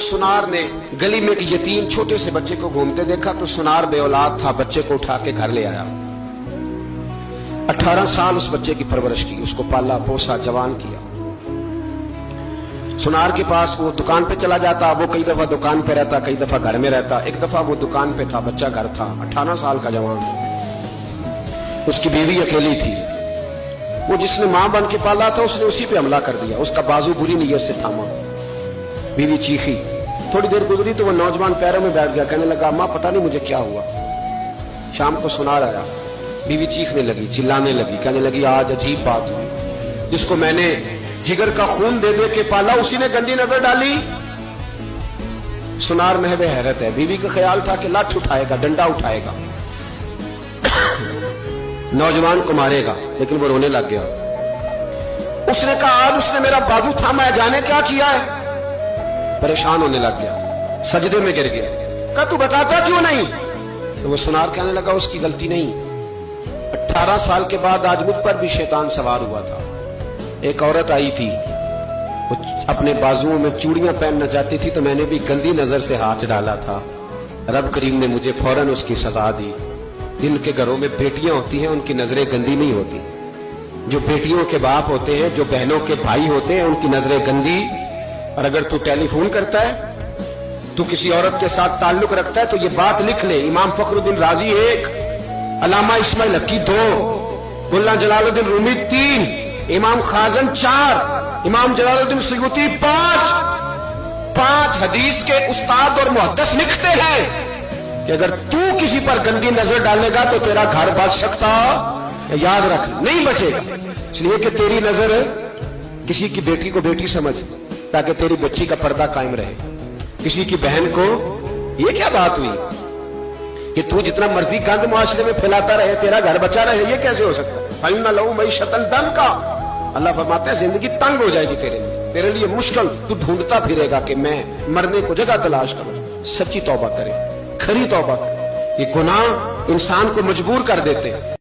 सुनार ने गली में एक यतीम छोटे से बच्चे को घूमते देखा तो सुनार बे औलाद था, बच्चे को उठा के घर ले आया। 18 साल उस बच्चे की परवरिश की, उसको पाला पोसा जवान किया। सुनार के पास वो दुकान पे चला जाता, वो कई दफा दुकान पे रहता, कई दफा घर में रहता। एक दफा वो दुकान पे था, बच्चा घर था, 18 साल का जवान। उसकी बीवी अकेली थी। वो जिसने मां बन के पाला था उसने उसी पे हमला कर दिया, उसका बाजू बुरी नीयत से थामा। बीवी चीखी, थोड़ी देर गुजरी तो वो नौजवान पैरों में बैठ गया, कहने लगा मां पता नहीं मुझे क्या हुआ। शाम को सुनार आया, बीवी चीखने लगी, चिल्लाने लगी, कहने लगी आज अजीब बात हुई, जिसको मैंने जिगर का खून दे दे के पाला उसी ने गंदी नजर डाली। सुनार महवे हैरत है। बीवी का ख्याल था कि लाठ उठाएगा, डंडा उठाएगा, नौजवान को मारेगा, लेकिन वो रोने लग गया। उसने कहा आज उसने मेरा बाजू थामा है, जाने क्या किया है। परेशान होने लग गया, सजदे में गिर गया, कहा तू बताता क्यों नहीं। तो वो सुनार कहने लगा उसकी गलती नहीं। 18 साल के बाद आज मुझ पर भी शैतान सवार हुआ था। एक औरत आई थी, वो अपने बाजुओं में चूड़ियां पहनना चाहती थी तो मैंने भी गंदी नजर से हाथ डाला था। रब करीम ने मुझे फौरन उसकी सजा दी। जिनके घरों में बेटियां होती हैं उनकी नजरें गंदी नहीं होती। जो बेटियों के बाप होते हैं, जो बहनों के भाई होते हैं, उनकी नजरें गंदी। और अगर तू टेलीफोन करता है, तू किसी औरत के साथ ताल्लुक रखता है तो ये बात लिख ले, इमाम फखरुद्दीन राजी 1, अल्लामा इस्माइल हक्की 2, मुल्ला जलालुद्दीन रूमी 3, इमाम खाजन 4, इमाम जलालुद्दीन सुयूती 5 हदीस के उस्ताद और मुहद्दिस लिखते हैं कि अगर तू किसी पर गंदी नजर डालेगा तो तेरा घर बच सकता, याद रख नहीं बचेगा। इसलिए कि तेरी नजर किसी की बेटी को बेटी समझ, ताकि तेरी बच्ची का पर्दा कायम रहे। किसी की बहन को, ये क्या बात हुई कि तू जितना मर्जी गंद मुआशरे में फैलाता रहे तेरा घर बचा रहे, ये कैसे हो सकता है। फाइना लहू मईशतन दंका, अल्लाह फरमाता है जिंदगी तंग हो जाएगी तेरे लिए मुश्किल। तू ढूंढता फिरेगा कि मैं मरने को जगह तलाश करूं। सच्ची तौबा करे, खरी तौबा करे। ये गुनाह इंसान को मजबूर कर देते हैं।